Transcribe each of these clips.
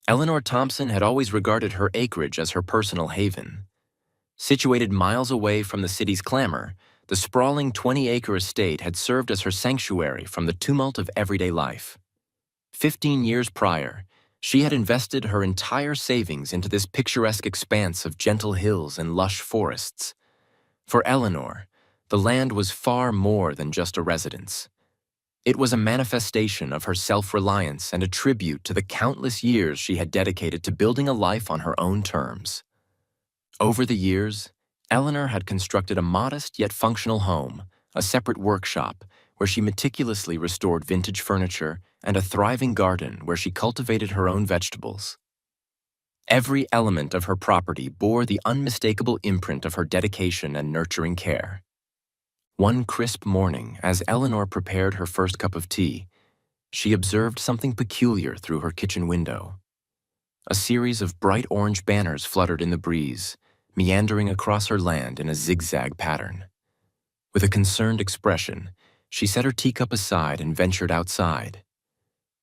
Eleanor Thompson had always regarded her acreage as her personal haven. Situated miles away from the city's clamor, the sprawling 20-acre estate had served as her sanctuary from the tumult of everyday life. 15 years prior, she had invested her entire savings into this picturesque expanse of gentle hills and lush forests. For Eleanor, the land was far more than just a residence. It was a manifestation of her self-reliance and a tribute to the countless years she had dedicated to building a life on her own terms. Over the years, Eleanor had constructed a modest yet functional home, a separate workshop where she meticulously restored vintage furniture, and a thriving garden where she cultivated her own vegetables. Every element of her property bore the unmistakable imprint of her dedication and nurturing care. One crisp morning, as Eleanor prepared her first cup of tea, she observed something peculiar through her kitchen window. A series of bright orange banners fluttered in the breeze, meandering across her land in a zigzag pattern. With a concerned expression, she set her teacup aside and ventured outside.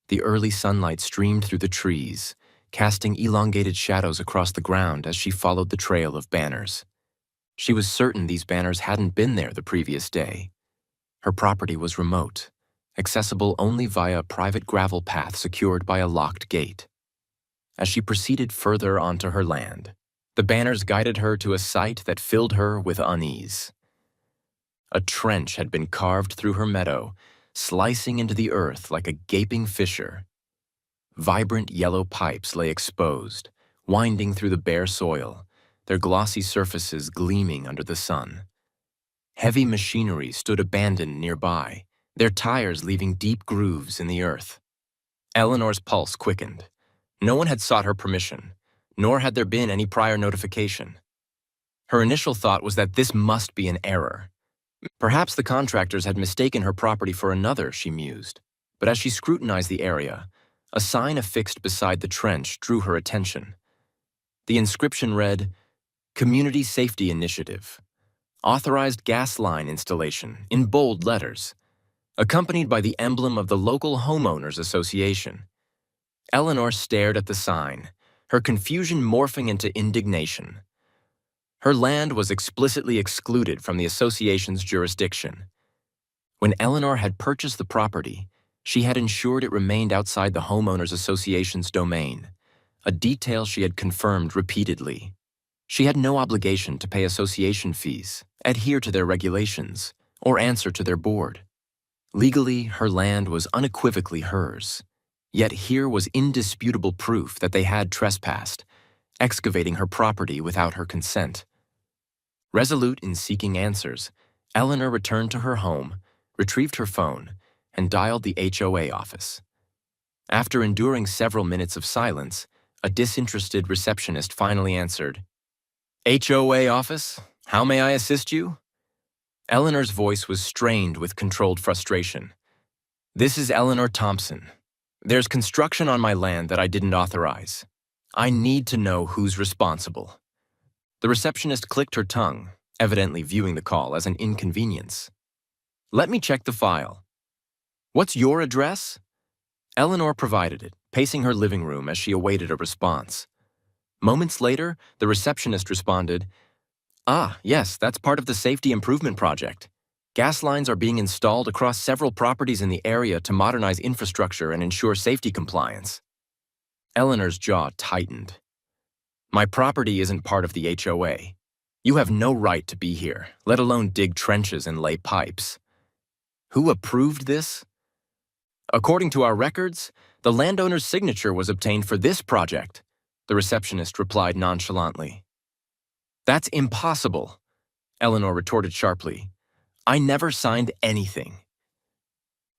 The early sunlight streamed through the trees, casting elongated shadows across the ground as she followed the trail of banners. She was certain these banners hadn't been there the previous day. Her property was remote, accessible only via a private gravel path secured by a locked gate. As she proceeded further onto her land, the banners guided her to a sight that filled her with unease. A trench had been carved through her meadow, slicing into the earth like a gaping fissure. Vibrant yellow pipes lay exposed, winding through the bare soil, their glossy surfaces gleaming under the sun. Heavy machinery stood abandoned nearby, their tires leaving deep grooves in the earth. Eleanor's pulse quickened. No one had sought her permission, nor had there been any prior notification. Her initial thought was that this must be an error. Perhaps the contractors had mistaken her property for another, she mused. But as she scrutinized the area, a sign affixed beside the trench drew her attention. The inscription read, "Community Safety Initiative. Authorized gas line installation," in bold letters, accompanied by the emblem of the local homeowners association. Eleanor stared at the sign, her confusion morphing into indignation. Her land was explicitly excluded from the association's jurisdiction. When Eleanor had purchased the property, she had ensured it remained outside the homeowners association's domain, a detail she had confirmed repeatedly. She had no obligation to pay association fees, adhere to their regulations, or answer to their board. Legally, her land was unequivocally hers, yet here was indisputable proof that they had trespassed, excavating her property without her consent. Resolute in seeking answers, Eleanor returned to her home, retrieved her phone, and dialed the HOA office. After enduring several minutes of silence, a disinterested receptionist finally answered, "HOA office, how may I assist you?" Eleanor's voice was strained with controlled frustration. "This is Eleanor Thompson. There's construction on my land that I didn't authorize. I need to know who's responsible." The receptionist clicked her tongue, evidently viewing the call as an inconvenience. "Let me check the file. What's your address?" Eleanor provided it, pacing her living room as she awaited a response. Moments later, the receptionist responded, "Ah, yes, that's part of the safety improvement project. Gas lines are being installed across several properties in the area to modernize infrastructure and ensure safety compliance." Eleanor's jaw tightened. "My property isn't part of the HOA. You have no right to be here, let alone dig trenches and lay pipes." "Who approved this?" "According to our records, the landowner's signature was obtained for this project," the receptionist replied nonchalantly. "That's impossible," Eleanor retorted sharply. "I never signed anything."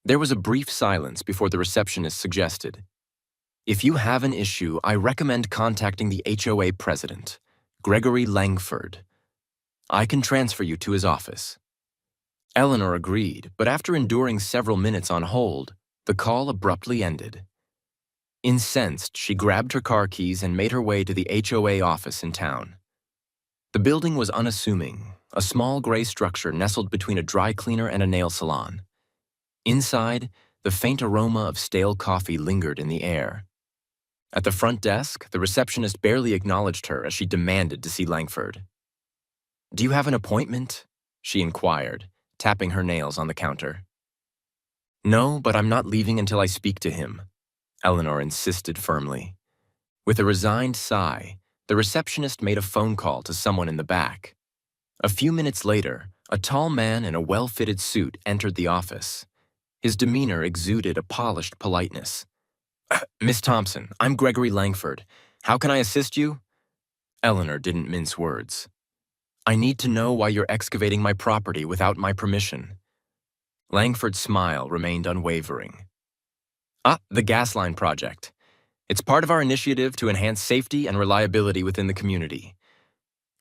There was a brief silence before the receptionist suggested, "If you have an issue, I recommend contacting the HOA president, Gregory Langford. I can transfer you to his office." Eleanor agreed, but after enduring several minutes on hold, the call abruptly ended. Incensed, she grabbed her car keys and made her way to the HOA office in town. The building was unassuming, a small gray structure nestled between a dry cleaner and a nail salon. Inside, the faint aroma of stale coffee lingered in the air. At the front desk, the receptionist barely acknowledged her as she demanded to see Langford. "Do you have an appointment?" she inquired, tapping her nails on the counter. "No, but I'm not leaving until I speak to him," Eleanor insisted firmly. With a resigned sigh, the receptionist made a phone call to someone in the back. A few minutes later, a tall man in a well-fitted suit entered the office. His demeanor exuded a polished politeness. "Miss Thompson, I'm Gregory Langford. How can I assist you?" Eleanor didn't mince words. "I need to know why you're excavating my property without my permission." Langford's smile remained unwavering. The gas line project. It's part of our initiative to enhance safety and reliability within the community.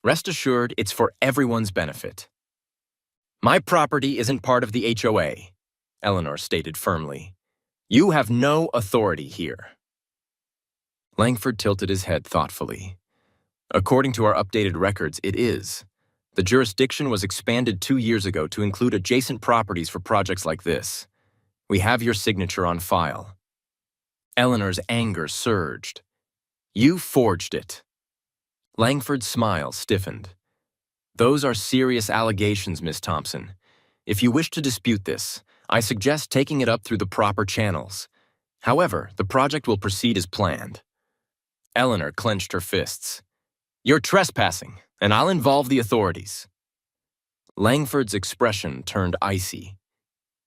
Rest assured, it's for everyone's benefit." "My property isn't part of the HOA," Eleanor stated firmly. "You have no authority here." Langford tilted his head thoughtfully. "According to our updated records, it is. The jurisdiction was expanded 2 years ago to include adjacent properties for projects like this. We have your signature on file." Eleanor's anger surged. "You forged it." Langford's smile stiffened. "Those are serious allegations, Miss Thompson. If you wish to dispute this, I suggest taking it up through the proper channels. However, the project will proceed as planned." Eleanor clenched her fists. "You're trespassing, and I'll involve the authorities." Langford's expression turned icy.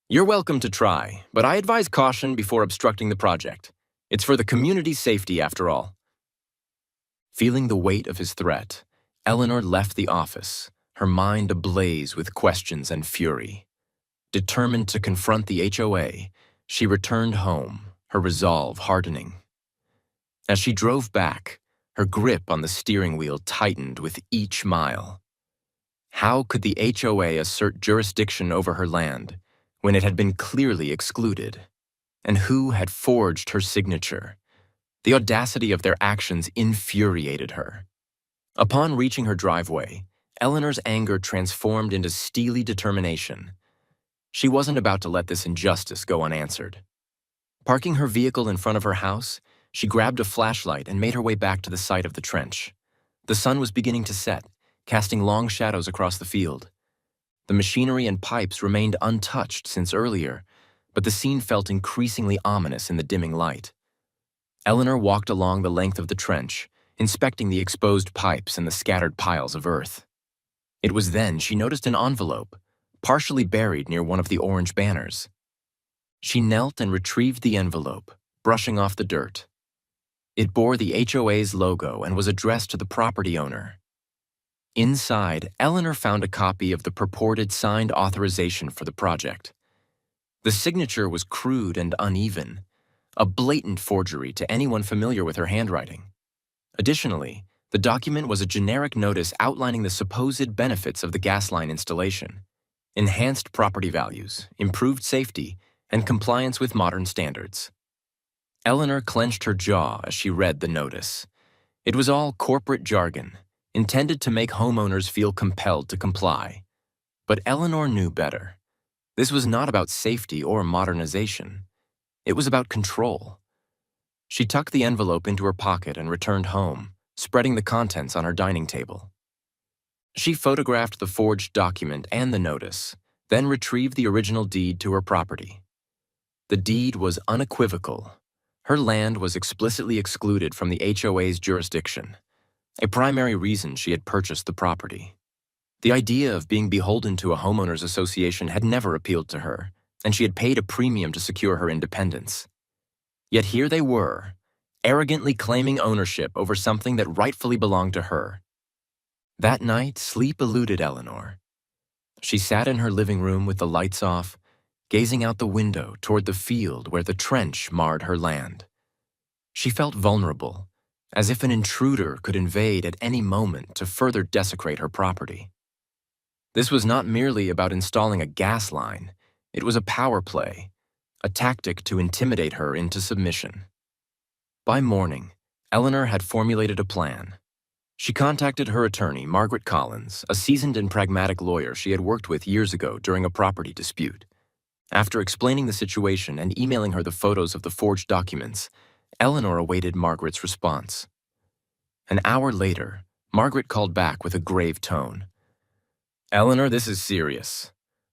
"You're welcome to try, but I advise caution before obstructing the project. It's for the community's safety, after all." Feeling the weight of his threat, Eleanor left the office, her mind ablaze with questions and fury. Determined to confront the HOA, she returned home, her resolve hardening. As she drove back, her grip on the steering wheel tightened with each mile. How could the HOA assert jurisdiction over her land when it had been clearly excluded? And who had forged her signature? The audacity of their actions infuriated her. Upon reaching her driveway, Eleanor's anger transformed into steely determination. She wasn't about to let this injustice go unanswered. Parking her vehicle in front of her house, she grabbed a flashlight and made her way back to the site of the trench. The sun was beginning to set, casting long shadows across the field. The machinery and pipes remained untouched since earlier, but the scene felt increasingly ominous in the dimming light. Eleanor walked along the length of the trench, inspecting the exposed pipes and the scattered piles of earth. It was then she noticed an envelope, partially buried near one of the orange banners. She knelt and retrieved the envelope, brushing off the dirt. It bore the HOA's logo and was addressed to the property owner. Inside, Eleanor found a copy of the purported signed authorization for the project. The signature was crude and uneven, a blatant forgery to anyone familiar with her handwriting. Additionally, the document was a generic notice outlining the supposed benefits of the gas line installation: enhanced property values, improved safety, and compliance with modern standards. Eleanor clenched her jaw as she read the notice. It was all corporate jargon, intended to make homeowners feel compelled to comply. But Eleanor knew better. This was not about safety or modernization. It was about control. She tucked the envelope into her pocket and returned home, spreading the contents on her dining table. She photographed the forged document and the notice, then retrieved the original deed to her property. The deed was unequivocal. Her land was explicitly excluded from the HOA's jurisdiction, a primary reason she had purchased the property. The idea of being beholden to a homeowners association had never appealed to her, and she had paid a premium to secure her independence. Yet here they were, arrogantly claiming ownership over something that rightfully belonged to her. That night, sleep eluded Eleanor. She sat in her living room with the lights off, gazing out the window toward the field where the trench marred her land. She felt vulnerable, as if an intruder could invade at any moment to further desecrate her property. This was not merely about installing a gas line. It was a power play, a tactic to intimidate her into submission. By morning, Eleanor had formulated a plan. She contacted her attorney, Margaret Collins, a seasoned and pragmatic lawyer she had worked with years ago during a property dispute. After explaining the situation and emailing her the photos of the forged documents, Eleanor awaited Margaret's response. An hour later, Margaret called back with a grave tone. Eleanor, this is serious.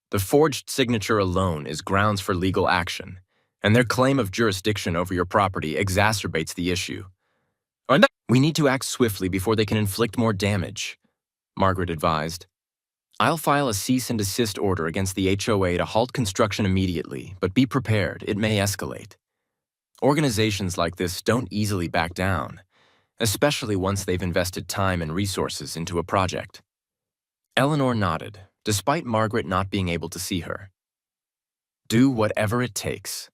The forged signature alone is grounds for legal action, and their claim of jurisdiction over your property exacerbates the issue. We need to act swiftly before they can inflict more damage, Margaret advised. I'll file a cease and desist order against the HOA to halt construction immediately, but be prepared, it may escalate. Organizations like this don't easily back down, especially once they've invested time and resources into a project. Eleanor nodded, despite Margaret not being able to see her. Do whatever it takes.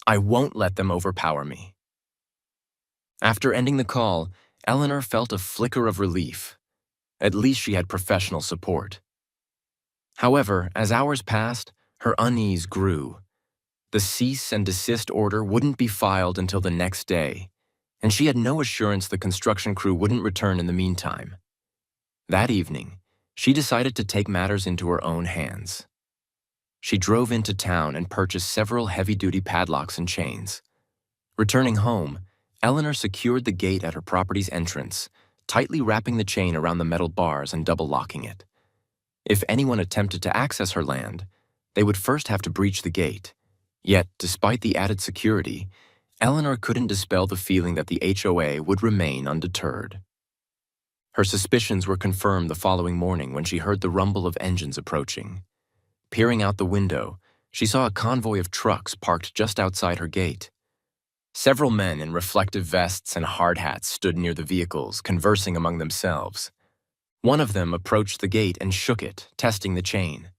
I won't let them overpower me. After ending the call, Eleanor felt a flicker of relief. At least she had professional support. However, as hours passed, her unease grew. The cease and desist order wouldn't be filed until the next day, and she had no assurance the construction crew wouldn't return in the meantime. That evening, she decided to take matters into her own hands. She drove into town and purchased several heavy-duty padlocks and chains. Returning home, Eleanor secured the gate at her property's entrance, tightly wrapping the chain around the metal bars and double-locking it. If anyone attempted to access her land, they would first have to breach the gate. Yet, despite the added security, Eleanor couldn't dispel the feeling that the HOA would remain undeterred. Her suspicions were confirmed the following morning when she heard the rumble of engines approaching. Peering out the window, she saw a convoy of trucks parked just outside her gate. Several men in reflective vests and hard hats stood near the vehicles, conversing among themselves. One of them approached the gate and shook it, testing the chain.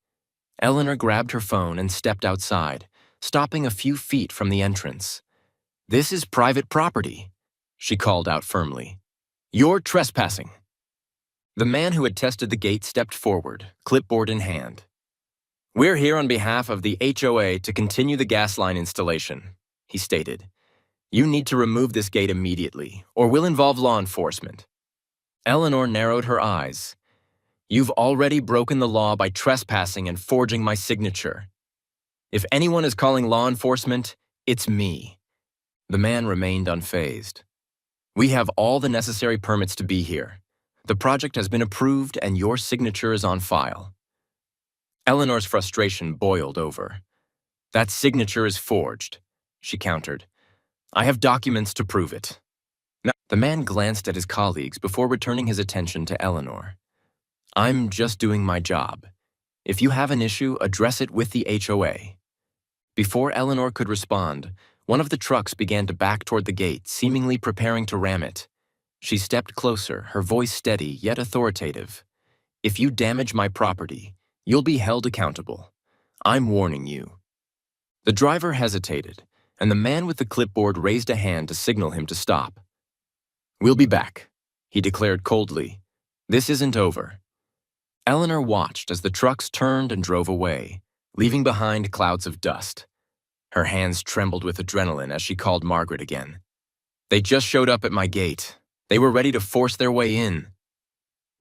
Eleanor grabbed her phone and stepped outside, stopping a few feet from the entrance. "This is private property," she called out firmly. "You're trespassing." The man who had tested the gate stepped forward, clipboard in hand. "We're here on behalf of the HOA to continue the gas line installation," he stated. "You need to remove this gate immediately, or we'll involve law enforcement." Eleanor narrowed her eyes. "You've already broken the law by trespassing and forging my signature. If anyone is calling law enforcement, it's me." The man remained unfazed. "We have all the necessary permits to be here. The project has been approved and your signature is on file." Eleanor's frustration boiled over. "That signature is forged," she countered. "I have documents to prove it." The man glanced at his colleagues before returning his attention to Eleanor. "I'm just doing my job. If you have an issue, address it with the HOA." Before Eleanor could respond, one of the trucks began to back toward the gate, seemingly preparing to ram it. She stepped closer, her voice steady yet authoritative. "If you damage my property, you'll be held accountable. I'm warning you." The driver hesitated, and the man with the clipboard raised a hand to signal him to stop. "We'll be back," he declared coldly. "This isn't over." Eleanor watched as the trucks turned and drove away, leaving behind clouds of dust. Her hands trembled with adrenaline as she called Margaret again. "They just showed up at my gate. They were ready to force their way in."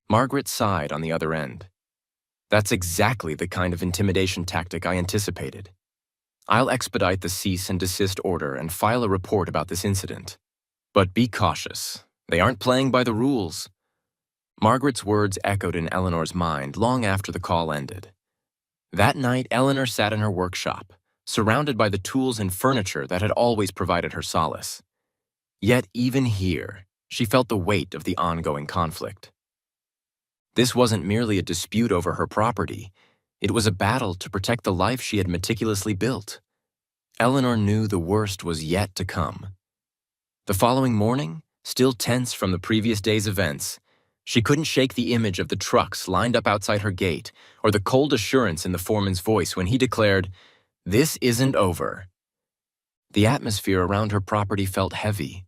Margaret sighed on the other end. "That's exactly the kind of intimidation tactic I anticipated. I'll expedite the cease and desist order and file a report about this incident. But be cautious. They aren't playing by the rules." Margaret's words echoed in Eleanor's mind long after the call ended. That night, Eleanor sat in her workshop, surrounded by the tools and furniture that had always provided her solace. Yet even here, she felt the weight of the ongoing conflict. This wasn't merely a dispute over her property. It was a battle to protect the life she had meticulously built. Eleanor knew the worst was yet to come. The following morning, still tense from the previous day's events, she couldn't shake the image of the trucks lined up outside her gate or the cold assurance in the foreman's voice when he declared, "This isn't over." The atmosphere around her property felt heavy,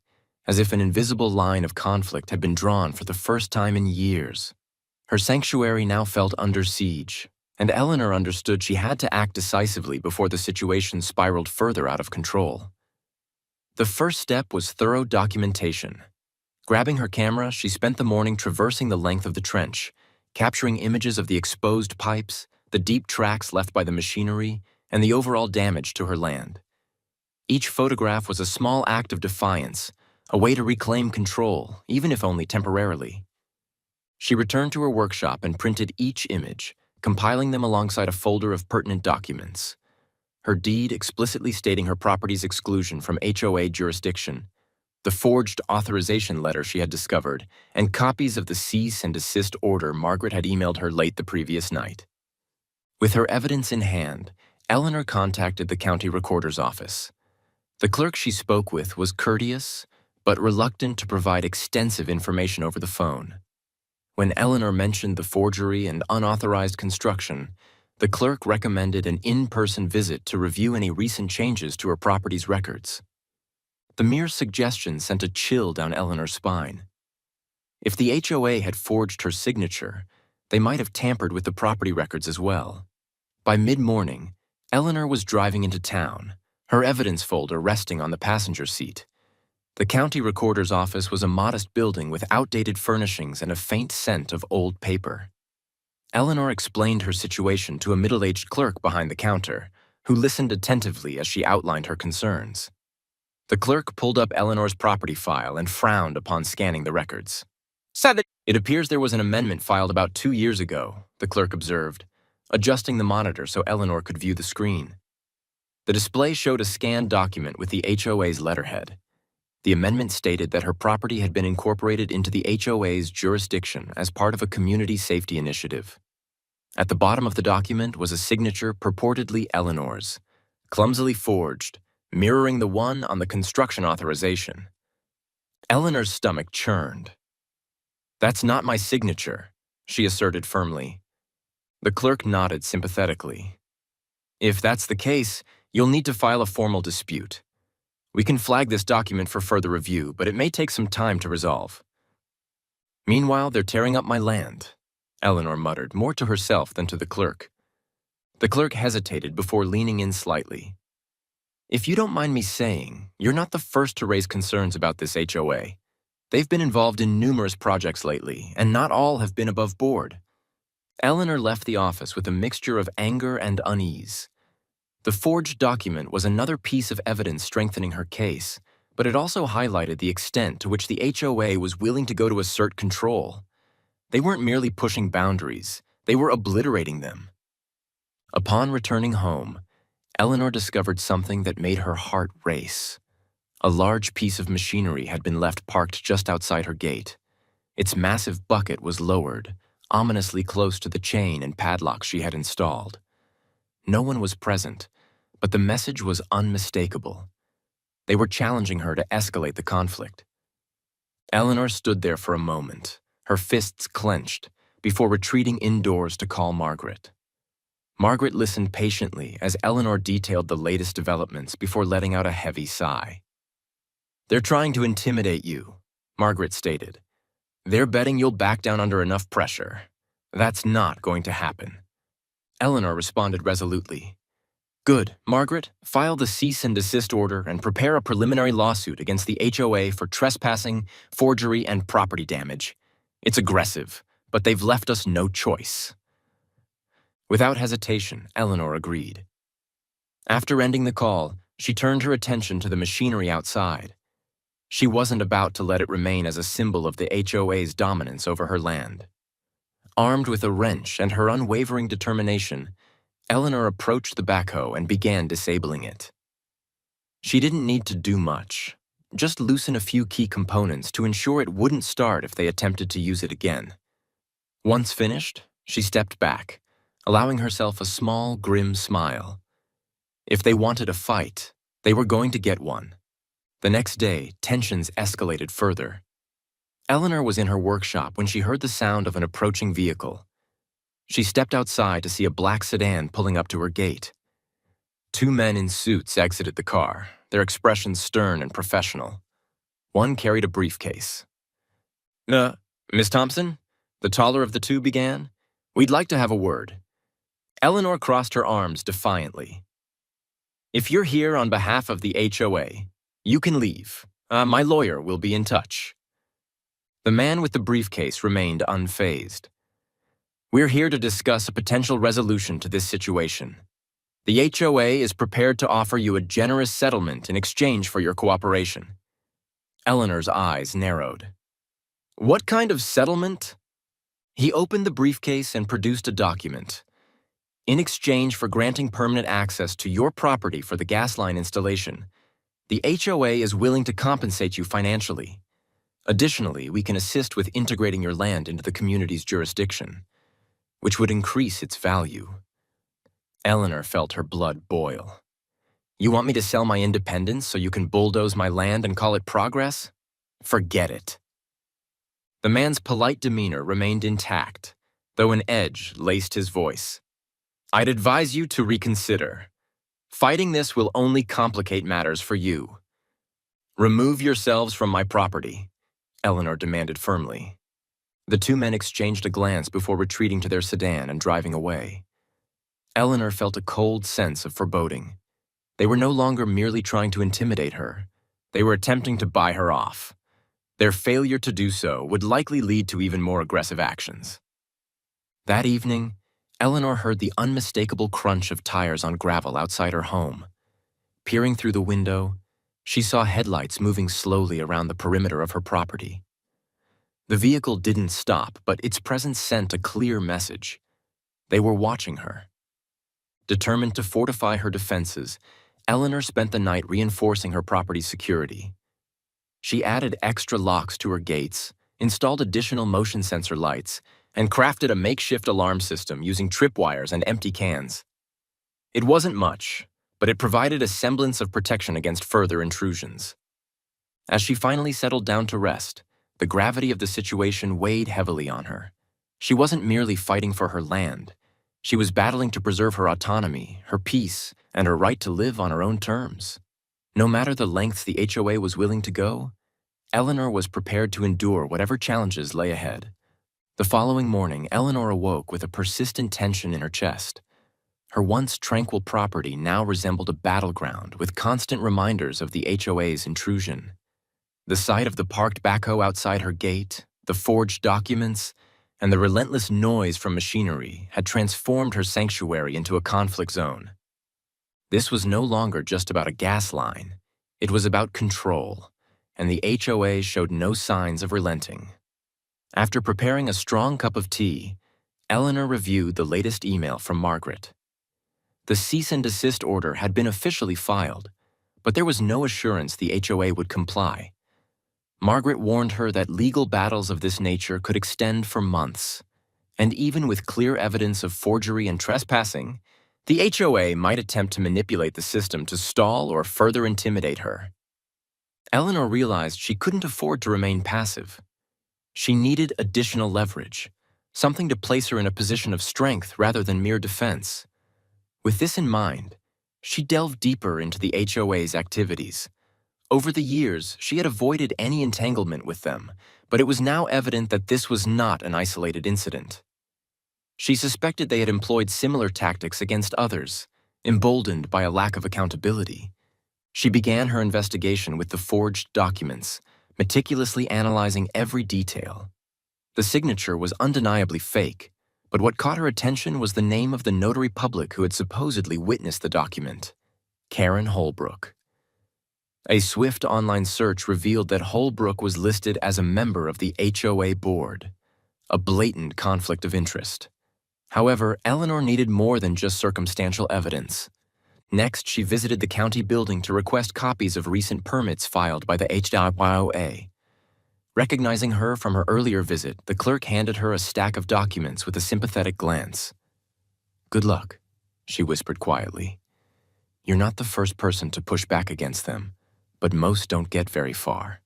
as if an invisible line of conflict had been drawn for the first time in years. Her sanctuary now felt under siege, and Eleanor understood she had to act decisively before the situation spiraled further out of control. The first step was thorough documentation. Grabbing her camera, she spent the morning traversing the length of the trench, capturing images of the exposed pipes, the deep tracks left by the machinery, and the overall damage to her land. Each photograph was a small act of defiance, a way to reclaim control, even if only temporarily. She returned to her workshop and printed each image, compiling them alongside a folder of pertinent documents. Her deed explicitly stating her property's exclusion from HOA jurisdiction, the forged authorization letter she had discovered, and copies of the cease and desist order Margaret had emailed her late the previous night. With her evidence in hand, Eleanor contacted the county recorder's office. The clerk she spoke with was courteous, but reluctant to provide extensive information over the phone. When Eleanor mentioned the forgery and unauthorized construction, the clerk recommended an in-person visit to review any recent changes to her property's records. The mere suggestion sent a chill down Eleanor's spine. If the HOA had forged her signature, they might have tampered with the property records as well. By mid-morning, Eleanor was driving into town, her evidence folder resting on the passenger seat. The county recorder's office was a modest building with outdated furnishings and a faint scent of old paper. Eleanor explained her situation to a middle-aged clerk behind the counter, who listened attentively as she outlined her concerns. The clerk pulled up Eleanor's property file and frowned upon scanning the records. It appears there was an amendment filed about 2 years ago, the clerk observed, adjusting the monitor so Eleanor could view the screen. The display showed a scanned document with the HOA's letterhead. The amendment stated that her property had been incorporated into the HOA's jurisdiction as part of a community safety initiative. At the bottom of the document was a signature purportedly Eleanor's, clumsily forged, mirroring the one on the construction authorization. Eleanor's stomach churned. "That's not my signature," she asserted firmly. The clerk nodded sympathetically. "If that's the case, you'll need to file a formal dispute. We can flag this document for further review, but it may take some time to resolve." "Meanwhile, they're tearing up my land," Eleanor muttered, more to herself than to the clerk. The clerk hesitated before leaning in slightly. "If you don't mind me saying, you're not the first to raise concerns about this HOA. They've been involved in numerous projects lately, and not all have been above board." Eleanor left the office with a mixture of anger and unease. The forged document was another piece of evidence strengthening her case, but it also highlighted the extent to which the HOA was willing to go to assert control. They weren't merely pushing boundaries, they were obliterating them. Upon returning home, Eleanor discovered something that made her heart race. A large piece of machinery had been left parked just outside her gate. Its massive bucket was lowered, ominously close to the chain and padlock she had installed. No one was present, but the message was unmistakable. They were challenging her to escalate the conflict. Eleanor stood there for a moment, her fists clenched, before retreating indoors to call Margaret. Margaret listened patiently as Eleanor detailed the latest developments before letting out a heavy sigh. "They're trying to intimidate you," Margaret stated. "They're betting you'll back down under enough pressure. That's not going to happen." Eleanor responded resolutely. "Good, Margaret, file the cease and desist order and prepare a preliminary lawsuit against the HOA for trespassing, forgery, and property damage. It's aggressive, but they've left us no choice." Without hesitation, Eleanor agreed. After ending the call, she turned her attention to the machinery outside. She wasn't about to let it remain as a symbol of the HOA's dominance over her land. Armed with a wrench and her unwavering determination, Eleanor approached the backhoe and began disabling it. She didn't need to do much, just loosen a few key components to ensure it wouldn't start if they attempted to use it again. Once finished, she stepped back, allowing herself a small, grim smile. If they wanted a fight, they were going to get one. The next day, tensions escalated further. Eleanor was in her workshop when she heard the sound of an approaching vehicle. She stepped outside to see a black sedan pulling up to her gate. 2 men in suits exited the car, their expressions stern and professional. One carried a briefcase. Miss Thompson?" the taller of the two began. "We'd like to have a word." Eleanor crossed her arms defiantly. "If you're here on behalf of the HOA, you can leave. My lawyer will be in touch." The man with the briefcase remained unfazed. "We're here to discuss a potential resolution to this situation." The HOA is prepared to offer you a generous settlement in exchange for your cooperation. Eleanor's eyes narrowed. What kind of settlement? He opened the briefcase and produced a document. In exchange for granting permanent access to your property for the gas line installation, the HOA is willing to compensate you financially. Additionally, we can assist with integrating your land into the community's jurisdiction, which would increase its value. Eleanor felt her blood boil. You want me to sell my independence so you can bulldoze my land and call it progress? Forget it. The man's polite demeanor remained intact, though an edge laced his voice. I'd advise you to reconsider. Fighting this will only complicate matters for you. Remove yourselves from my property, Eleanor demanded firmly. The two men exchanged a glance before retreating to their sedan and driving away. Eleanor felt a cold sense of foreboding. They were no longer merely trying to intimidate her. They were attempting to buy her off. Their failure to do so would likely lead to even more aggressive actions. That evening, Eleanor heard the unmistakable crunch of tires on gravel outside her home. Peering through the window, she saw headlights moving slowly around the perimeter of her property. The vehicle didn't stop, but its presence sent a clear message. They were watching her. Determined to fortify her defenses, Eleanor spent the night reinforcing her property's security. She added extra locks to her gates, installed additional motion sensor lights, and crafted a makeshift alarm system using tripwires and empty cans. It wasn't much, but it provided a semblance of protection against further intrusions. As she finally settled down to rest, the gravity of the situation weighed heavily on her. She wasn't merely fighting for her land. She was battling to preserve her autonomy, her peace, and her right to live on her own terms. No matter the lengths the HOA was willing to go, Eleanor was prepared to endure whatever challenges lay ahead. The following morning, Eleanor awoke with a persistent tension in her chest. Her once tranquil property now resembled a battleground with constant reminders of the HOA's intrusion. The sight of the parked backhoe outside her gate, the forged documents, and the relentless noise from machinery had transformed her sanctuary into a conflict zone. This was no longer just about a gas line. It was about control, and the HOA showed no signs of relenting. After preparing a strong cup of tea, Eleanor reviewed the latest email from Margaret. The cease and desist order had been officially filed, but there was no assurance the HOA would comply. Margaret warned her that legal battles of this nature could extend for months, and even with clear evidence of forgery and trespassing, the HOA might attempt to manipulate the system to stall or further intimidate her. Eleanor realized she couldn't afford to remain passive. She needed additional leverage, something to place her in a position of strength rather than mere defense. With this in mind, she delved deeper into the HOA's activities. Over the years, she had avoided any entanglement with them, but it was now evident that this was not an isolated incident. She suspected they had employed similar tactics against others, emboldened by a lack of accountability. She began her investigation with the forged documents, meticulously analyzing every detail. The signature was undeniably fake, but what caught her attention was the name of the notary public who had supposedly witnessed the document: Karen Holbrook. A swift online search revealed that Holbrook was listed as a member of the HOA board, a blatant conflict of interest. However, Eleanor needed more than just circumstantial evidence. Next, she visited the county building to request copies of recent permits filed by the HOA. Recognizing her from her earlier visit, the clerk handed her a stack of documents with a sympathetic glance. "Good luck," she whispered quietly. "You're not the first person to push back against them, but most don't get very far."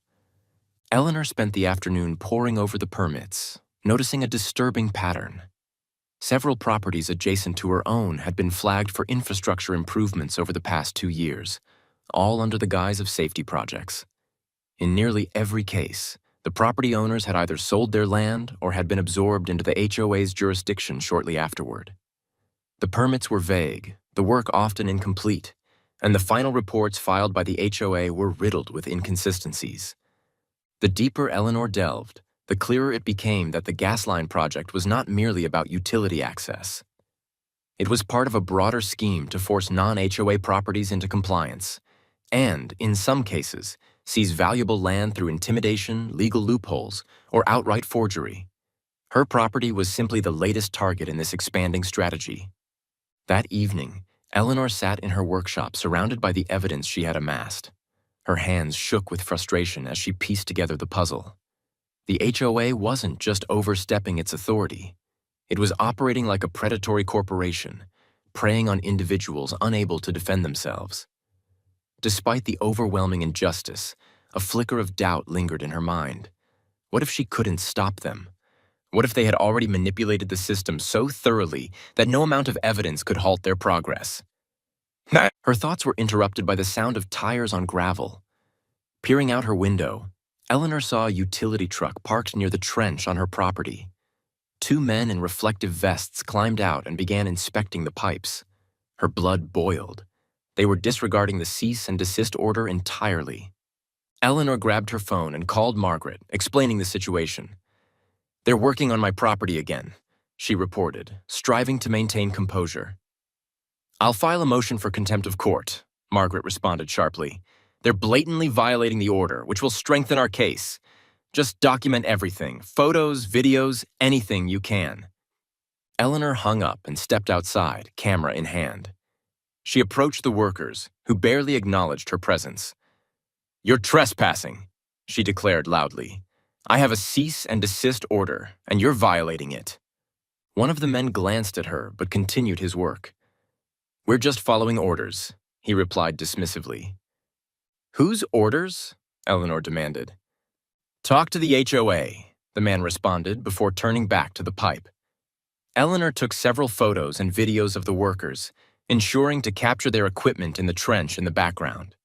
Eleanor spent the afternoon poring over the permits, noticing a disturbing pattern. Several properties adjacent to her own had been flagged for infrastructure improvements over the past 2 years, all under the guise of safety projects. In nearly every case, the property owners had either sold their land or had been absorbed into the HOA's jurisdiction shortly afterward. The permits were vague, the work often incomplete, and the final reports filed by the HOA were riddled with inconsistencies. The deeper Eleanor delved, the clearer it became that the gas line project was not merely about utility access. It was part of a broader scheme to force non-HOA properties into compliance, and, in some cases, seize valuable land through intimidation, legal loopholes, or outright forgery. Her property was simply the latest target in this expanding strategy. That evening, Eleanor sat in her workshop surrounded by the evidence she had amassed. Her hands shook with frustration as she pieced together the puzzle. The HOA wasn't just overstepping its authority. It was operating like a predatory corporation, preying on individuals unable to defend themselves. Despite the overwhelming injustice, a flicker of doubt lingered in her mind. What if she couldn't stop them? What if they had already manipulated the system so thoroughly that no amount of evidence could halt their progress? Her thoughts were interrupted by the sound of tires on gravel. Peering out her window, Eleanor saw a utility truck parked near the trench on her property. Two men in reflective vests climbed out and began inspecting the pipes. Her blood boiled. They were disregarding the cease and desist order entirely. Eleanor grabbed her phone and called Margaret, explaining the situation. "They're working on my property again," she reported, striving to maintain composure. "I'll file a motion for contempt of court," Margaret responded sharply. "They're blatantly violating the order, which will strengthen our case. Just document everything, photos, videos, anything you can." Eleanor hung up and stepped outside, camera in hand. She approached the workers, who barely acknowledged her presence. "You're trespassing," she declared loudly. "I have a cease and desist order, and you're violating it." One of the men glanced at her but continued his work. "We're just following orders," he replied dismissively. "Whose orders?" Eleanor demanded. "Talk to the HOA," the man responded before turning back to the pipe. Eleanor took several photos and videos of the workers, ensuring to capture their equipment in the trench in the background.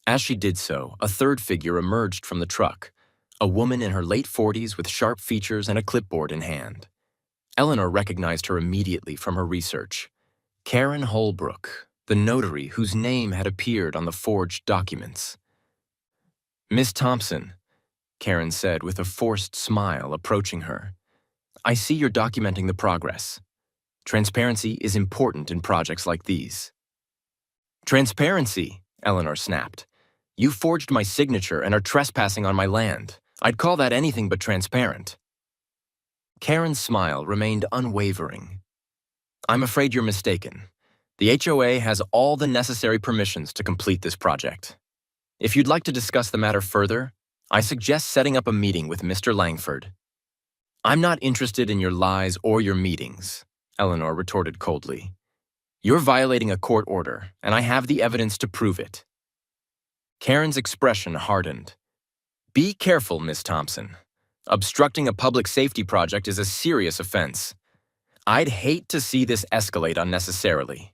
As she did so, a third figure emerged from the truck, a woman in her late 40s with sharp features and a clipboard in hand. Eleanor recognized her immediately from her research. Karen Holbrook, the notary whose name had appeared on the forged documents. "Miss Thompson," Karen said with a forced smile, approaching her. "I see you're documenting the progress. Transparency is important in projects like these." "Transparency?" Eleanor snapped. "You forged my signature and are trespassing on my land. I'd call that anything but transparent." Karen's smile remained unwavering. "I'm afraid you're mistaken. The HOA has all the necessary permissions to complete this project. If you'd like to discuss the matter further, I suggest setting up a meeting with Mr. Langford." "I'm not interested in your lies or your meetings," Eleanor retorted coldly. "You're violating a court order, and I have the evidence to prove it." Karen's expression hardened. "Be careful, Miss Thompson. Obstructing a public safety project is a serious offense. I'd hate to see this escalate unnecessarily."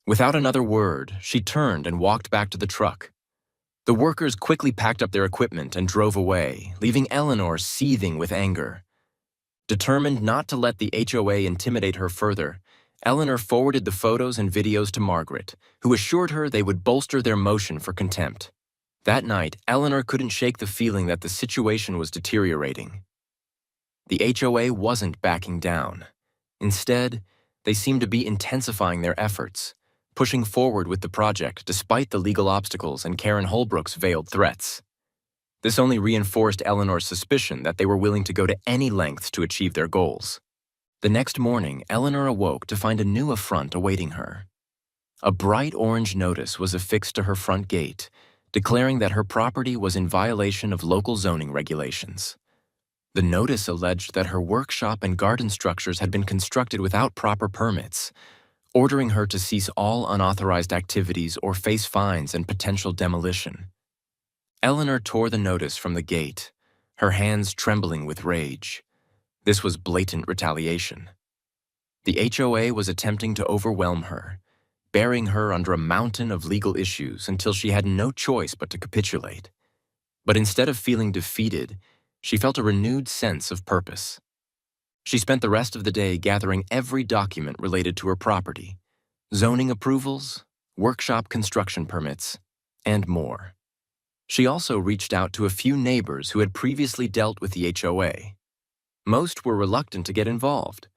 Without another word, she turned and walked back to the truck. The workers quickly packed up their equipment and drove away, leaving Eleanor seething with anger. Determined not to let the HOA intimidate her further, Eleanor forwarded the photos and videos to Margaret, who assured her they would bolster their motion for contempt. That night, Eleanor couldn't shake the feeling that the situation was deteriorating. The HOA wasn't backing down. Instead, they seemed to be intensifying their efforts, pushing forward with the project despite the legal obstacles and Karen Holbrook's veiled threats. This only reinforced Eleanor's suspicion that they were willing to go to any lengths to achieve their goals. The next morning, Eleanor awoke to find a new affront awaiting her. A bright orange notice was affixed to her front gate, declaring that her property was in violation of local zoning regulations. The notice alleged that her workshop and garden structures had been constructed without proper permits, ordering her to cease all unauthorized activities or face fines and potential demolition. Eleanor tore the notice from the gate, her hands trembling with rage. This was blatant retaliation. The HOA was attempting to overwhelm her, burying her under a mountain of legal issues until she had no choice but to capitulate. But instead of feeling defeated, she felt a renewed sense of purpose. She spent the rest of the day gathering every document related to her property, zoning approvals, workshop construction permits, and more. She also reached out to a few neighbors who had previously dealt with the HOA. Most were reluctant to get involved.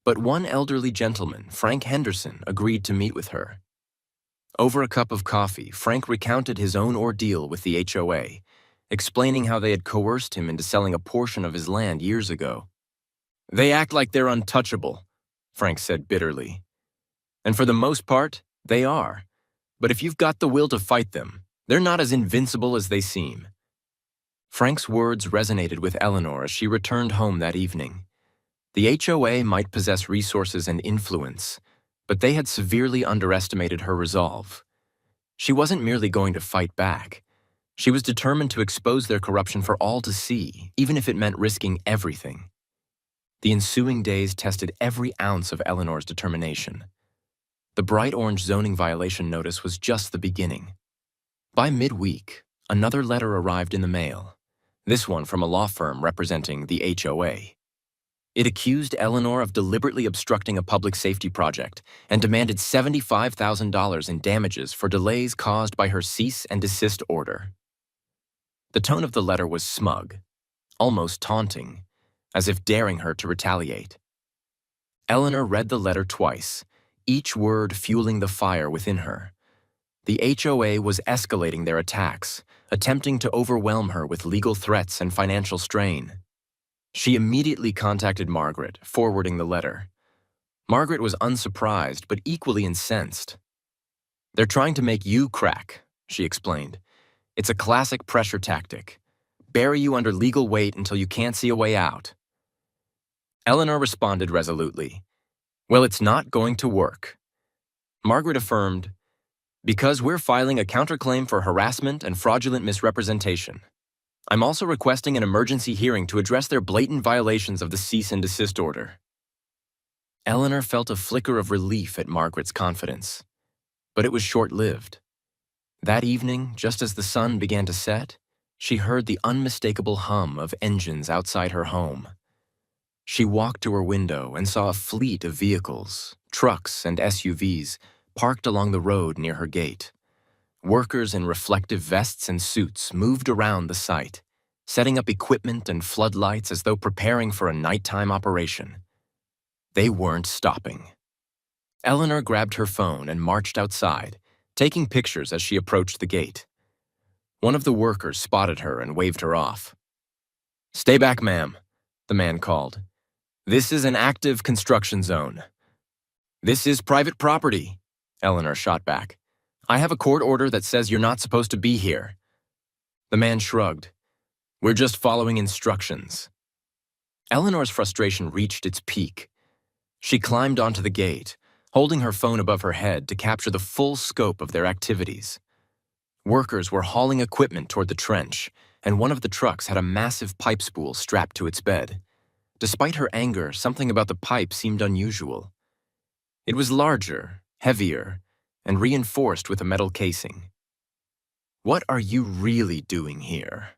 But one elderly gentleman, Frank Henderson, agreed to meet with her. Over a cup of coffee, Frank recounted his own ordeal with the HOA, explaining how they had coerced him into selling a portion of his land years ago. "They act like they're untouchable," Frank said bitterly. "And for the most part, they are. But if you've got the will to fight them, they're not as invincible as they seem." Frank's words resonated with Eleanor as she returned home that evening. The HOA might possess resources and influence, but they had severely underestimated her resolve. She wasn't merely going to fight back. She was determined to expose their corruption for all to see, even if it meant risking everything. The ensuing days tested every ounce of Eleanor's determination. The bright orange zoning violation notice was just the beginning. By midweek, another letter arrived in the mail, this one from a law firm representing the HOA. It accused Eleanor of deliberately obstructing a public safety project and demanded $75,000 in damages for delays caused by her cease and desist order. The tone of the letter was smug, almost taunting, as if daring her to retaliate. Eleanor read the letter twice, each word fueling the fire within her. The HOA was escalating their attacks, attempting to overwhelm her with legal threats and financial strain. She immediately contacted Margaret, forwarding the letter. Margaret was unsurprised, but equally incensed. "They're trying to make you crack," she explained. "It's a classic pressure tactic. Bury you under legal weight until you can't see a way out." Eleanor responded resolutely. "Well, it's not going to work." Margaret affirmed, "Because we're filing a counterclaim for harassment and fraudulent misrepresentation. I'm also requesting an emergency hearing to address their blatant violations of the cease and desist order." Eleanor felt a flicker of relief at Margaret's confidence, but it was short-lived. That evening, just as the sun began to set, she heard the unmistakable hum of engines outside her home. She walked to her window and saw a fleet of vehicles, trucks and SUVs, parked along the road near her gate. Workers in reflective vests and suits moved around the site, setting up equipment and floodlights as though preparing for a nighttime operation. They weren't stopping. Eleanor grabbed her phone and marched outside, taking pictures as she approached the gate. One of the workers spotted her and waved her off. "Stay back, ma'am," the man called. "This is an active construction zone." "This is private property," Eleanor shot back. "I have a court order that says you're not supposed to be here." The man shrugged. "We're just following instructions." Eleanor's frustration reached its peak. She climbed onto the gate, holding her phone above her head to capture the full scope of their activities. Workers were hauling equipment toward the trench, and one of the trucks had a massive pipe spool strapped to its bed. Despite her anger, something about the pipe seemed unusual. It was larger, heavier, and reinforced with a metal casing. "What are you really doing here?"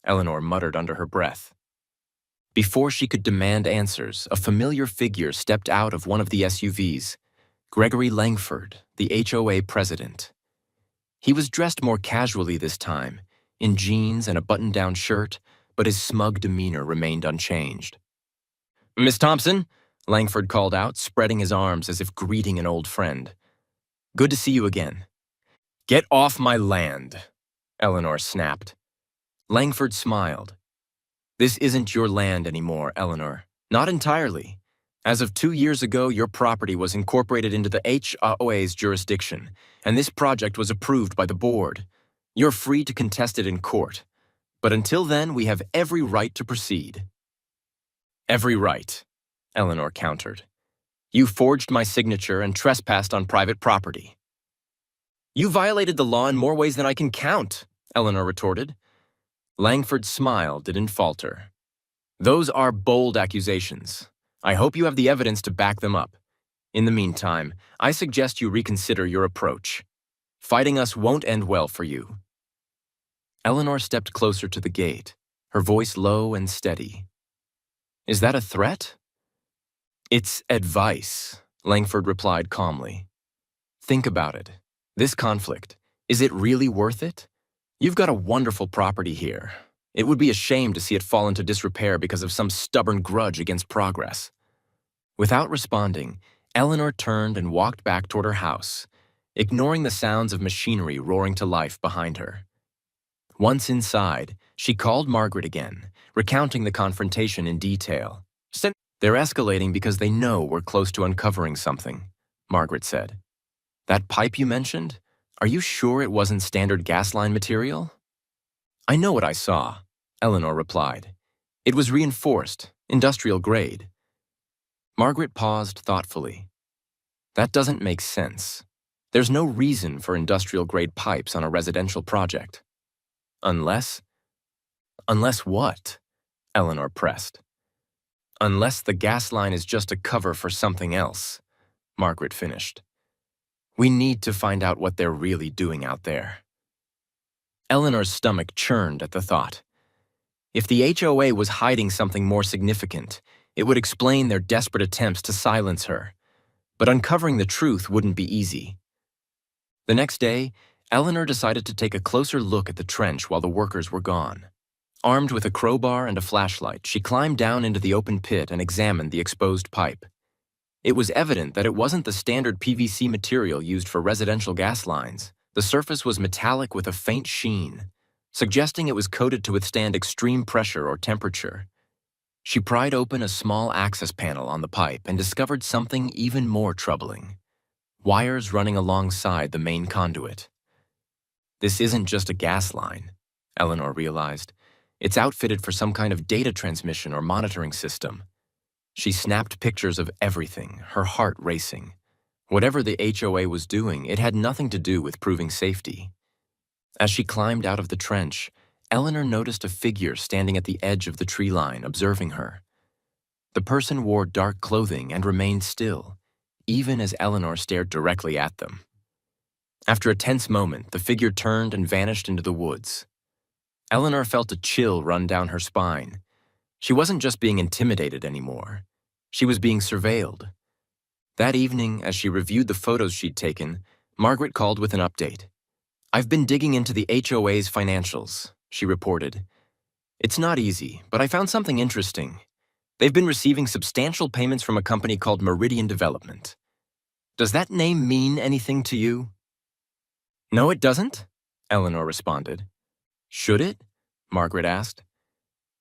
Eleanor muttered under her breath. Before she could demand answers, a familiar figure stepped out of one of the SUVs, Gregory Langford, the HOA president. He was dressed more casually this time, in jeans and a button-down shirt, but his smug demeanor remained unchanged. "Miss Thompson," Langford called out, spreading his arms as if greeting an old friend. "Good to see you again." "Get off my land," Eleanor snapped. Langford smiled. "This isn't your land anymore, Eleanor. Not entirely. As of 2 years ago, your property was incorporated into the HOA's jurisdiction, and this project was approved by the board. You're free to contest it in court. But until then, we have every right to proceed." "Every right," Eleanor countered. "You forged my signature and trespassed on private property." "You violated the law in more ways than I can count," Eleanor retorted. Langford's smile didn't falter. "Those are bold accusations. I hope you have the evidence to back them up. In the meantime, I suggest you reconsider your approach. Fighting us won't end well for you." Eleanor stepped closer to the gate, her voice low and steady. "Is that a threat?" "It's advice," Langford replied calmly. "Think about it. This conflict, is it really worth it? You've got a wonderful property here. It would be a shame to see it fall into disrepair because of some stubborn grudge against progress. Without responding, Eleanor turned and walked back toward her house, ignoring the sounds of machinery roaring to life behind her. Once inside, she called Margaret again, recounting the confrontation in detail. "They're escalating because they know we're close to uncovering something," Margaret said. "That pipe you mentioned? Are you sure it wasn't standard gas line material?" "I know what I saw," Eleanor replied. "It was reinforced, industrial grade." Margaret paused thoughtfully. "That doesn't make sense. There's no reason for industrial-grade pipes on a residential project. Unless what?" Eleanor pressed. "Unless the gas line is just a cover for something else," Margaret finished. "We need to find out what they're really doing out there." Eleanor's stomach churned at the thought. If the HOA was hiding something more significant, it would explain their desperate attempts to silence her. But uncovering the truth wouldn't be easy. The next day, Eleanor decided to take a closer look at the trench while the workers were gone. Armed with a crowbar and a flashlight, she climbed down into the open pit and examined the exposed pipe. It was evident that it wasn't the standard PVC material used for residential gas lines. The surface was metallic with a faint sheen, suggesting it was coated to withstand extreme pressure or temperature. She pried open a small access panel on the pipe and discovered something even more troubling: wires running alongside the main conduit. This isn't just a gas line, Eleanor realized. It's outfitted for some kind of data transmission or monitoring system. She snapped pictures of everything, her heart racing. Whatever the HOA was doing, it had nothing to do with proving safety. As she climbed out of the trench, Eleanor noticed a figure standing at the edge of the tree line, observing her. The person wore dark clothing and remained still, even as Eleanor stared directly at them. After a tense moment, the figure turned and vanished into the woods. Eleanor felt a chill run down her spine. She wasn't just being intimidated anymore. She was being surveilled. That evening, as she reviewed the photos she'd taken, Margaret called with an update. "I've been digging into the HOA's financials," she reported. "It's not easy, but I found something interesting. They've been receiving substantial payments from a company called Meridian Development. Does that name mean anything to you?" "No, it doesn't," Eleanor responded. "Should it?" Margaret asked.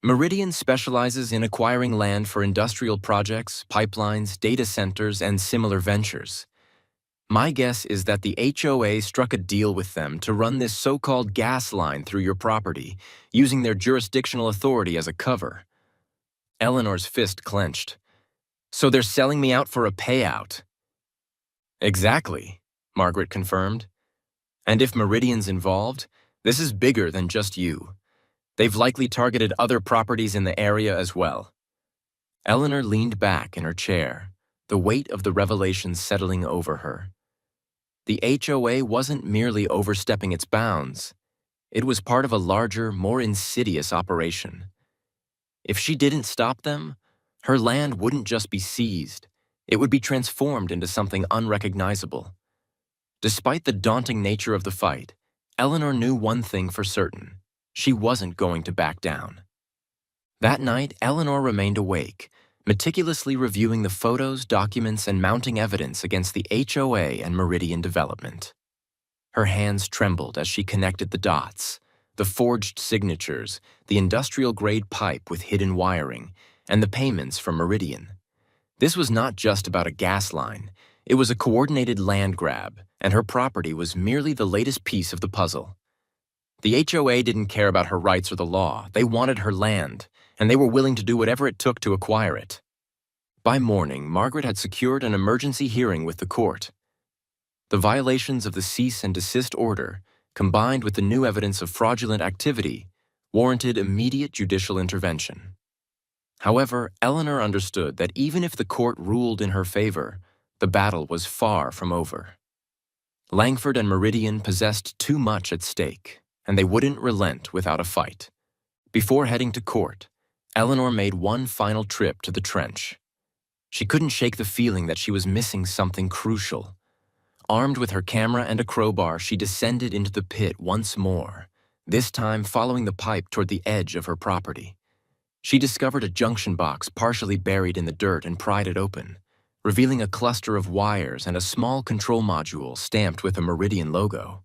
"Meridian specializes in acquiring land for industrial projects, pipelines, data centers, and similar ventures. My guess is that the HOA struck a deal with them to run this so-called gas line through your property, using their jurisdictional authority as a cover." Eleanor's fist clenched. "So they're selling me out for a payout?" "Exactly," Margaret confirmed. "And if Meridian's involved, this is bigger than just you. They've likely targeted other properties in the area as well." Eleanor leaned back in her chair, the weight of the revelation settling over her. The HOA wasn't merely overstepping its bounds. It was part of a larger, more insidious operation. If she didn't stop them, her land wouldn't just be seized. It would be transformed into something unrecognizable. Despite the daunting nature of the fight, Eleanor knew one thing for certain: she wasn't going to back down. That night, Eleanor remained awake, meticulously reviewing the photos, documents, and mounting evidence against the HOA and Meridian Development. Her hands trembled as she connected the dots: the forged signatures, the industrial-grade pipe with hidden wiring, and the payments from Meridian. This was not just about a gas line. It was a coordinated land grab, and her property was merely the latest piece of the puzzle. The HOA didn't care about her rights or the law. They wanted her land, and they were willing to do whatever it took to acquire it. By morning, Margaret had secured an emergency hearing with the court. The violations of the cease and desist order, combined with the new evidence of fraudulent activity, warranted immediate judicial intervention. However, Eleanor understood that even if the court ruled in her favor, the battle was far from over. Langford and Meridian possessed too much at stake, and they wouldn't relent without a fight. Before heading to court, Eleanor made one final trip to the trench. She couldn't shake the feeling that she was missing something crucial. Armed with her camera and a crowbar, she descended into the pit once more, this time following the pipe toward the edge of her property. She discovered a junction box partially buried in the dirt and pried it open. revealing a cluster of wires and a small control module stamped with a Meridian logo.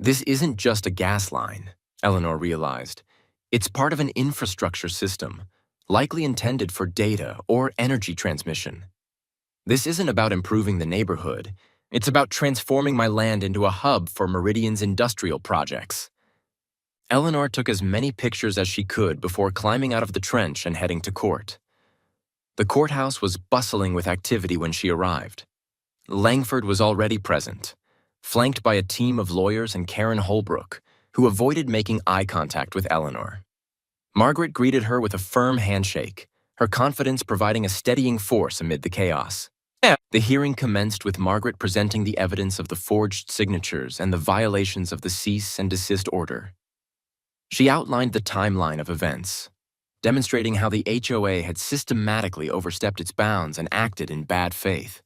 This isn't just a gas line, Eleanor realized. It's part of an infrastructure system, likely intended for data or energy transmission. This isn't about improving the neighborhood. It's about transforming my land into a hub for Meridian's industrial projects. Eleanor took as many pictures as she could before climbing out of the trench and heading to court. The courthouse was bustling with activity when she arrived. Langford was already present, flanked by a team of lawyers and Karen Holbrook, who avoided making eye contact with Eleanor. Margaret greeted her with a firm handshake, her confidence providing a steadying force amid the chaos. The hearing commenced with Margaret presenting the evidence of the forged signatures and the violations of the cease and desist order. She outlined the timeline of events, demonstrating how the HOA had systematically overstepped its bounds and acted in bad faith.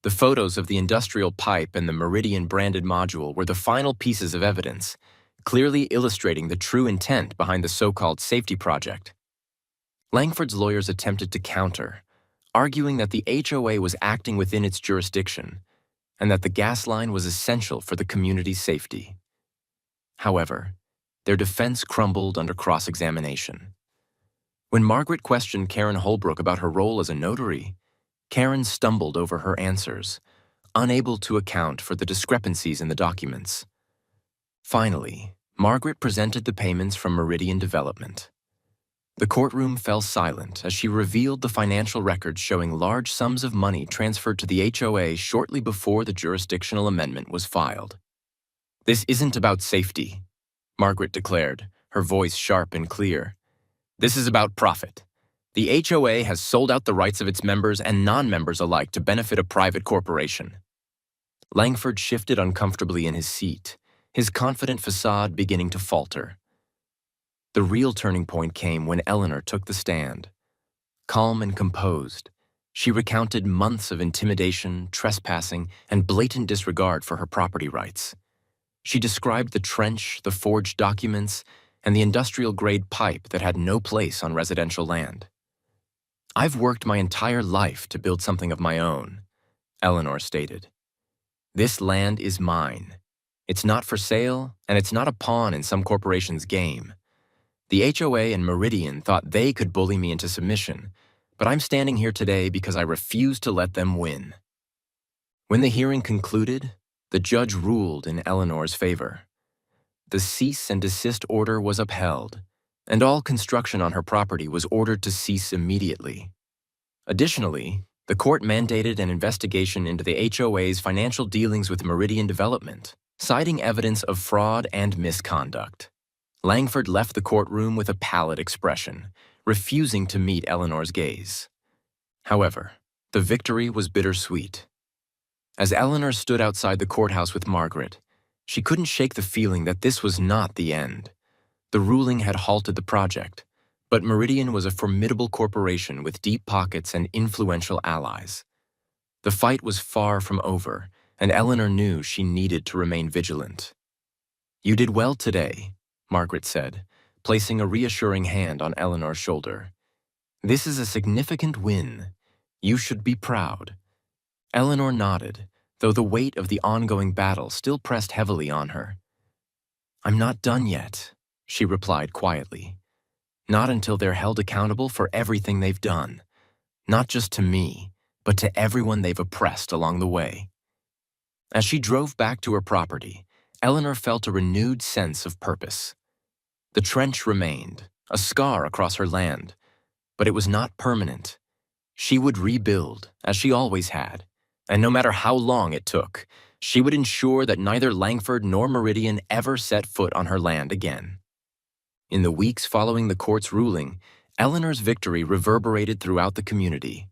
The photos of the industrial pipe and the Meridian branded module were the final pieces of evidence, clearly illustrating the true intent behind the so-called safety project. Langford's lawyers attempted to counter, arguing that the HOA was acting within its jurisdiction and that the gas line was essential for the community's safety. However, their defense crumbled under cross-examination. When Margaret questioned Karen Holbrook about her role as a notary, Karen stumbled over her answers, unable to account for the discrepancies in the documents. Finally, Margaret presented the payments from Meridian Development. The courtroom fell silent as she revealed the financial records showing large sums of money transferred to the HOA shortly before the jurisdictional amendment was filed. "This isn't about safety," Margaret declared, her voice sharp and clear. "This is about profit. The HOA has sold out the rights of its members and non-members alike to benefit a private corporation." Langford shifted uncomfortably in his seat, his confident facade beginning to falter. The real turning point came when Eleanor took the stand. Calm and composed, she recounted months of intimidation, trespassing, and blatant disregard for her property rights. She described the trench, the forged documents, and the industrial-grade pipe that had no place on residential land. "I've worked my entire life to build something of my own," Eleanor stated. "This land is mine. It's not for sale, and it's not a pawn in some corporation's game. The HOA and Meridian thought they could bully me into submission, but I'm standing here today because I refuse to let them win." When the hearing concluded, the judge ruled in Eleanor's favor. The cease and desist order was upheld, and all construction on her property was ordered to cease immediately. Additionally, the court mandated an investigation into the HOA's financial dealings with Meridian Development, citing evidence of fraud and misconduct. Langford left the courtroom with a pallid expression, refusing to meet Eleanor's gaze. However, the victory was bittersweet. As Eleanor stood outside the courthouse with Margaret, she couldn't shake the feeling that this was not the end. The ruling had halted the project, but Meridian was a formidable corporation with deep pockets and influential allies. The fight was far from over, and Eleanor knew she needed to remain vigilant. "You did well today," Margaret said, placing a reassuring hand on Eleanor's shoulder. "This is a significant win. You should be proud." Eleanor nodded, though the weight of the ongoing battle still pressed heavily on her. "I'm not done yet," she replied quietly. "Not until they're held accountable for everything they've done. Not just to me, but to everyone they've oppressed along the way." As she drove back to her property, Eleanor felt a renewed sense of purpose. The trench remained, a scar across her land, but it was not permanent. She would rebuild, as she always had, and no matter how long it took, she would ensure that neither Langford nor Meridian ever set foot on her land again. In the weeks following the court's ruling, Eleanor's victory reverberated throughout the community.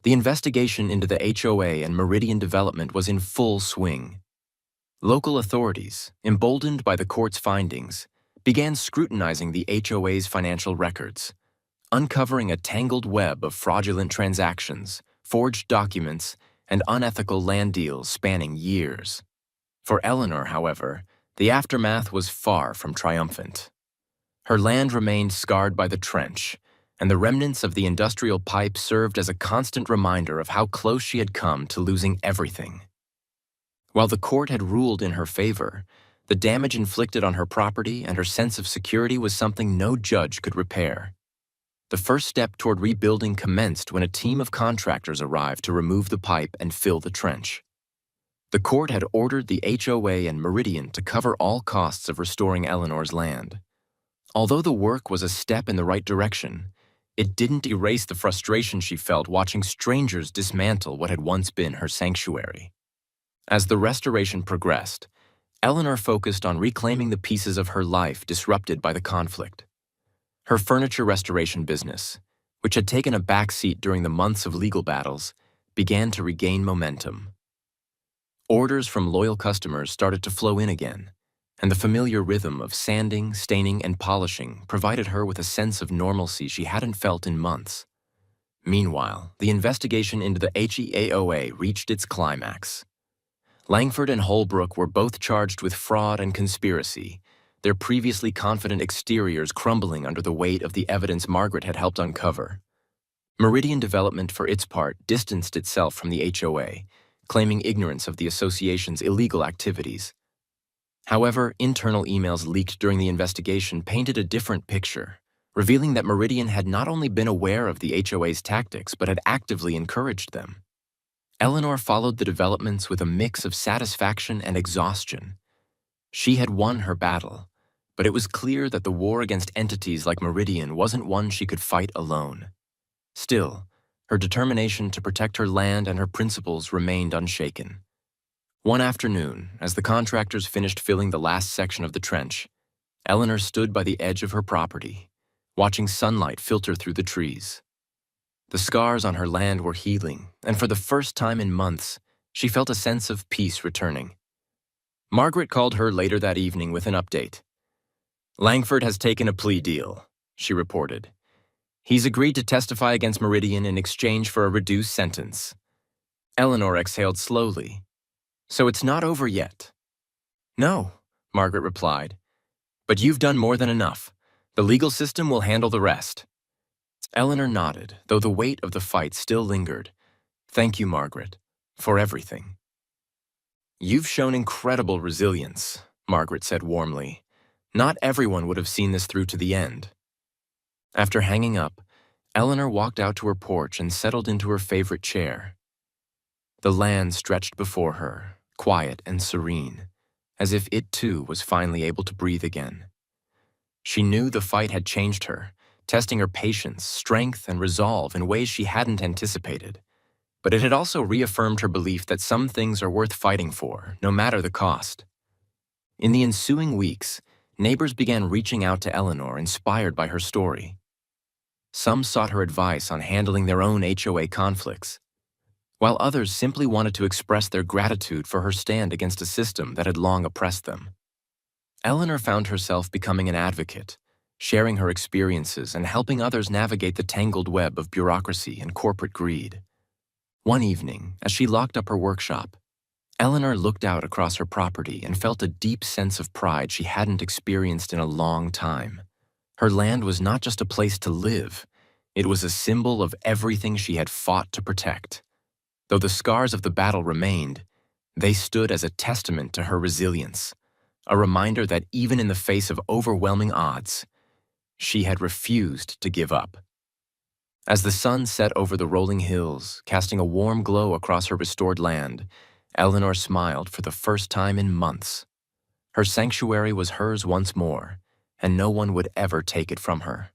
The investigation into the HOA and Meridian Development was in full swing. Local authorities, emboldened by the court's findings, began scrutinizing the HOA's financial records, uncovering a tangled web of fraudulent transactions, forged documents, and unethical land deals spanning years. For Eleanor, however, the aftermath was far from triumphant. Her land remained scarred by the trench, and the remnants of the industrial pipe served as a constant reminder of how close she had come to losing everything. While the court had ruled in her favor, the damage inflicted on her property and her sense of security was something no judge could repair. The first step toward rebuilding commenced when a team of contractors arrived to remove the pipe and fill the trench. The court had ordered the HOA and Meridian to cover all costs of restoring Eleanor's land. Although the work was a step in the right direction, it didn't erase the frustration she felt watching strangers dismantle what had once been her sanctuary. As the restoration progressed, Eleanor focused on reclaiming the pieces of her life disrupted by the conflict. Her furniture restoration business, which had taken a back seat during the months of legal battles, began to regain momentum. Orders from loyal customers started to flow in again, and the familiar rhythm of sanding, staining, and polishing provided her with a sense of normalcy she hadn't felt in months. Meanwhile, the investigation into the HOA reached its climax. Langford and Holbrook were both charged with fraud and conspiracy, their previously confident exteriors crumbling under the weight of the evidence Margaret had helped uncover. Meridian Development, for its part, distanced itself from the HOA, claiming ignorance of the association's illegal activities. However, internal emails leaked during the investigation painted a different picture, revealing that Meridian had not only been aware of the HOA's tactics but had actively encouraged them. Eleanor followed the developments with a mix of satisfaction and exhaustion. She had won her battle, but it was clear that the war against entities like Meridian wasn't one she could fight alone. Still, her determination to protect her land and her principles remained unshaken. One afternoon, as the contractors finished filling the last section of the trench, Eleanor stood by the edge of her property, watching sunlight filter through the trees. The scars on her land were healing, and for the first time in months, she felt a sense of peace returning. Margaret called her later that evening with an update. "Langford has taken a plea deal," she reported. "He's agreed to testify against Meridian in exchange for a reduced sentence." Eleanor exhaled slowly. "So it's not over yet?" "No," Margaret replied. "But you've done more than enough. The legal system will handle the rest." Eleanor nodded, though the weight of the fight still lingered. "Thank you, Margaret, for everything." "You've shown incredible resilience," Margaret said warmly. "Not everyone would have seen this through to the end." After hanging up, Eleanor walked out to her porch and settled into her favorite chair. The land stretched before her, quiet and serene, as if it too was finally able to breathe again. She knew the fight had changed her, testing her patience, strength, and resolve in ways she hadn't anticipated. But it had also reaffirmed her belief that some things are worth fighting for, no matter the cost. In the ensuing weeks, neighbors began reaching out to Eleanor, inspired by her story. Some sought her advice on handling their own HOA conflicts, while others simply wanted to express their gratitude for her stand against a system that had long oppressed them. Eleanor found herself becoming an advocate, sharing her experiences and helping others navigate the tangled web of bureaucracy and corporate greed. One evening, as she locked up her workshop, Eleanor looked out across her property and felt a deep sense of pride she hadn't experienced in a long time. Her land was not just a place to live, it was a symbol of everything she had fought to protect. Though the scars of the battle remained, they stood as a testament to her resilience, a reminder that even in the face of overwhelming odds, she had refused to give up. As the sun set over the rolling hills, casting a warm glow across her restored land, Eleanor smiled for the first time in months. Her sanctuary was hers once more, and no one would ever take it from her.